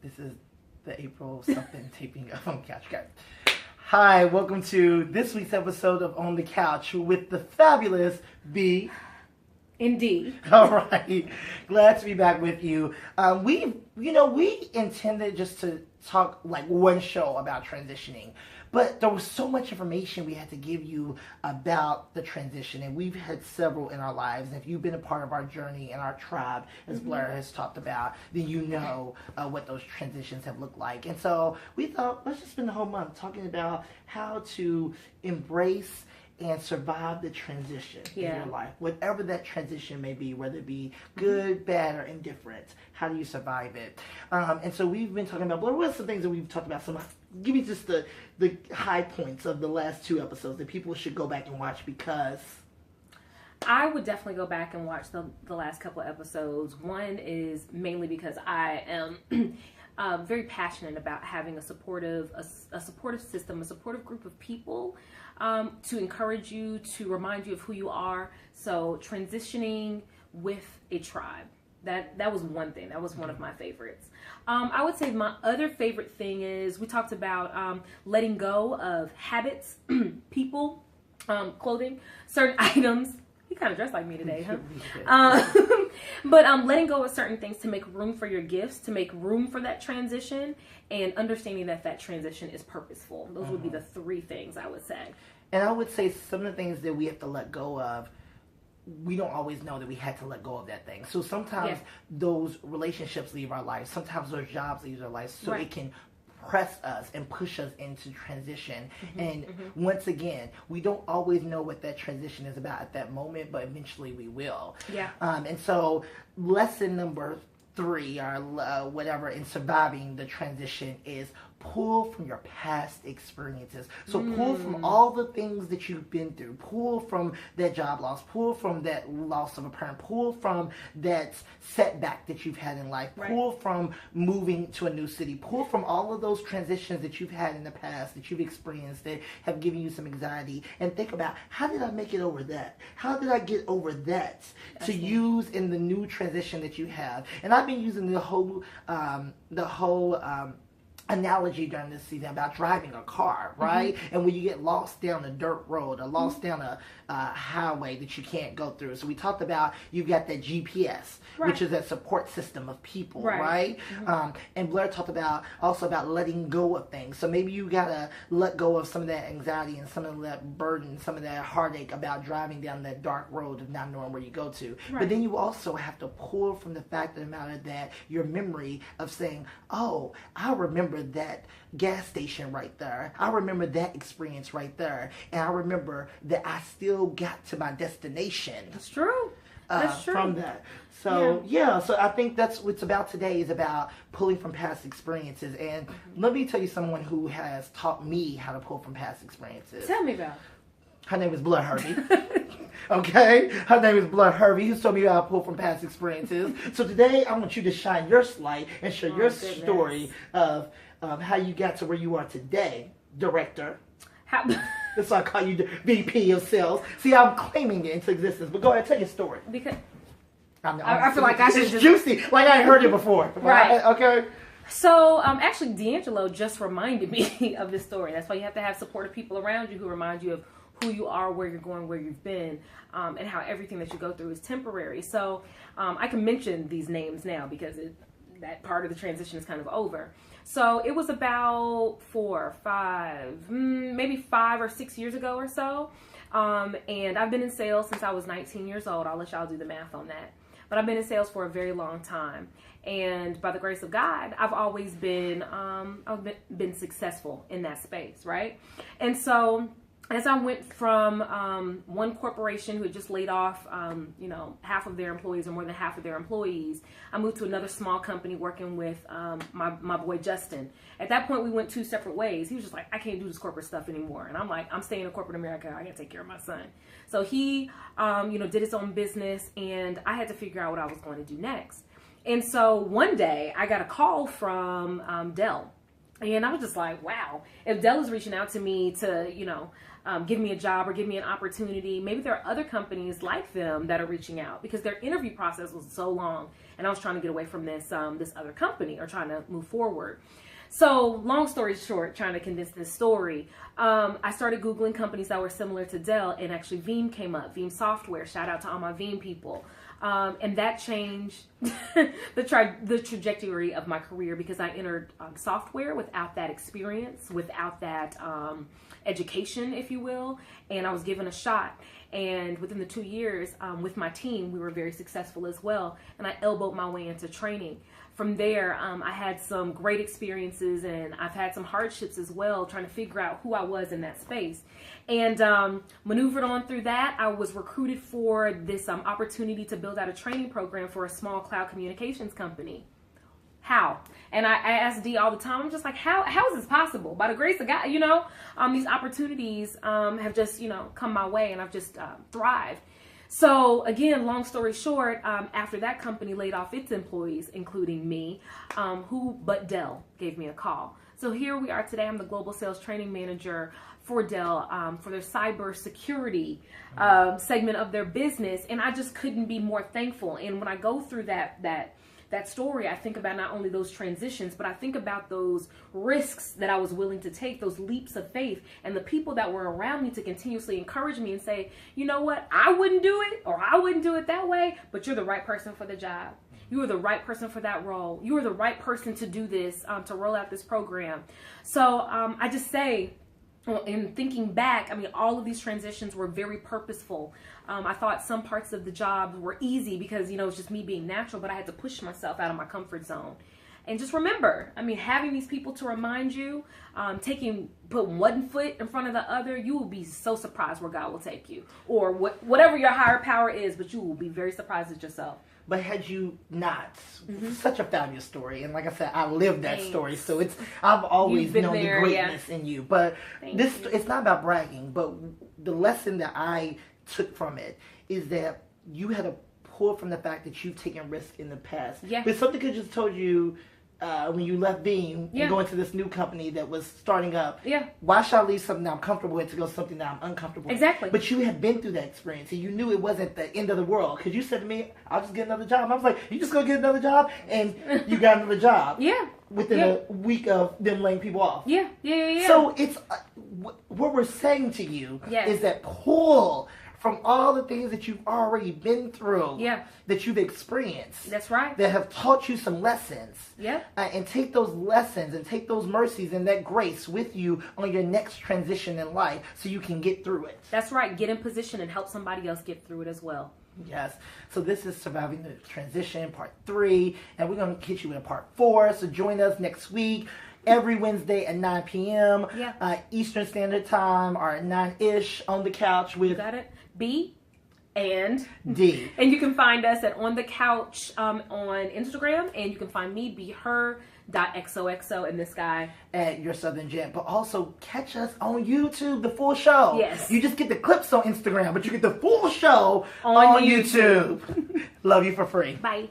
This is the April something taping of On the Couch, guys. Hi, welcome to this week's episode of On the Couch with the fabulous B. Indeed. All right, glad to be back with you. We intended just to talk like one show about transitioning, but there was so much information we had to give you about the transition, and we've had several in our lives. And if you've been a part of our journey and our tribe, as Blair has talked about, then you know what those transitions have looked like. And so we thought, let's just spend the whole month talking about how to embrace and survive the transition in your life, whatever that transition may be, whether it be good, bad, or indifferent. How do you survive it? And so we've been talking about, what are some things that we've talked about? Give me just the high points of the last two episodes that people should go back and watch, because I would definitely go back and watch the last couple of episodes. One is mainly because I am very passionate about having a supportive system, a supportive group of people to encourage you, to remind you of who you are. So transitioning with a tribe. That was one thing. That was one of my favorites. I would say my other favorite thing is we talked about letting go of habits, people, clothing, certain items. You kind of dressed like me today, huh? But letting go of certain things to make room for your gifts, to make room for that transition, and understanding that transition is purposeful. Those would be the three things I would say. And I would say some of the things that we have to let go of, we don't always know that we had to let go of that thing. So sometimes those relationships leave our lives. Sometimes those jobs leave our lives. So it can press us and push us into transition. Once again, we don't always know what that transition is about at that moment, but eventually we will. And so lesson number 3 or whatever in surviving the transition is pull from your past experiences. So pull from all the things that you've been through. Pull from that job loss. Pull from that loss of a parent. Pull from that setback that you've had in life. Pull from moving to a new city. Pull from all of those transitions that you've had in the past, that you've experienced, that have given you some anxiety, and think about, how did I make it over that? How did I get over that to use in the new transition that you have? And I've been using the whole analogy during this season about driving a car, right? And when you get lost down a dirt road or lost down a highway that you can't go through. So we talked about, you've got that GPS, which is that support system of people, right? And Blair talked about also about letting go of things. So maybe you gotta let go of some of that anxiety and some of that burden, some of that heartache about driving down that dark road of not knowing where you go to. But then you also have to pull from the fact of the matter that your memory of saying, oh, I remember that gas station right there. I remember that experience right there. And I remember that I still got to my destination. That's true. That's true. From that. So, so I think that's what it's about today, is about pulling from past experiences. And let me tell you someone who has taught me how to pull from past experiences. Tell me about it. Her name is Blair Hervey. Okay? Her name is Blair Hervey. Who's told me how to pull from past experiences. So today, I want you to shine your light and share your story of how you got to where you are today, director. That's why I call you the VP of sales. See, I'm claiming it into existence. But go ahead, tell your story. Because I feel like I should It's juicy. Like I ain't heard it before. Right. Okay. So, actually, D'Angelo just reminded me of this story. That's why you have to have supportive people around you who remind you of who you are, where you're going, where you've been, and how everything that you go through is temporary. So, I can mention these names now because that part of the transition is kind of over. So it was about 5 or 6 years ago or so. And I've been in sales since I was 19 years old. I'll let y'all do the math on that. But I've been in sales for a very long time. And by the grace of God, I've always been, successful in that space, right? And so as I went from one corporation who had just laid off, half of their employees or more than half of their employees, I moved to another small company working with my boy Justin. At that point, we went 2 separate ways. He was just like, I can't do this corporate stuff anymore. And I'm like, I'm staying in corporate America. I got to take care of my son. So he, did his own business, and I had to figure out what I was going to do next. And so one day, I got a call from Dell. And I was just like, wow, if Dell is reaching out to me to, give me a job or give me an opportunity, maybe there are other companies like them that are reaching out, because their interview process was so long. And I was trying to get away from this other company, or trying to move forward. So long story short, trying to condense this story, I started Googling companies that were similar to Dell, and actually Veeam came up, Veeam Software. Shout out to all my Veeam people. And that changed the trajectory of my career, because I entered software without that experience, without that education, if you will, and I was given a shot. And within the 2 years, with my team, we were very successful as well, and I elbowed my way into training. From there, I had some great experiences, and I've had some hardships as well, trying to figure out who I was in that space. And maneuvered on through that. I was recruited for this opportunity to build out a training program for a small cloud communications company. How? And I ask D all the time, I'm just like, how is this possible? By the grace of God, these opportunities have just, come my way, and I've just thrived. So again, long story short, after that company laid off its employees, including me, who but Dell gave me a call. So here we are today. I'm the global sales training manager for Dell, for their cyber security segment of their business. And I just couldn't be more thankful. And when I go through that story, I think about not only those transitions, but I think about those risks that I was willing to take, those leaps of faith, and the people that were around me to continuously encourage me and say, you know what, I wouldn't do it, or I wouldn't do it that way, but you're the right person for the job. You are the right person for that role. You are the right person to do this, to roll out this program. So I just say, in thinking back, all of these transitions were very purposeful. I thought some parts of the job were easy because, it's just me being natural, but I had to push myself out of my comfort zone. And just remember, having these people to remind you, put one foot in front of the other, you will be so surprised where God will take you, or whatever your higher power is, but you will be very surprised at yourself. But had you not, such a fabulous story, and like I said, I lived that story, so I've always known the greatness in you. But it's not about bragging, but the lesson that I took from it is that you had to pull from the fact that you've taken risks in the past. Yeah. But something could just told you when you left Veeam and go into this new company that was starting up. Yeah. Why should I leave something that I'm comfortable with to go something that I'm uncomfortable with? Exactly. But you had been through that experience, and you knew it wasn't the end of the world. Because you said to me, I'll just get another job. I was like, you just go get another job? And you got another job. Yeah. Within a week of them laying people off. Yeah. So it's what we're saying to you is that pull from all the things that you've already been through, that you've experienced. That's right. That have taught you some lessons. Yeah. And take those lessons and take those mercies and that grace with you on your next transition in life so you can get through it. That's right. Get in position and help somebody else get through it as well. Yes. So this is Surviving the Transition, Part 3. And we're going to hit you in Part 4. So join us next week. Every Wednesday at 9 p.m. Eastern Standard Time, or 9-ish, on the couch with... You got it? B and D. And you can find us at On The Couch on Instagram, and you can find me, BeHer.xoxo, and this guy at Your Southern Gent. But also catch us on YouTube, the full show. Yes. You just get the clips on Instagram, but you get the full show on YouTube. Love you for free. Bye.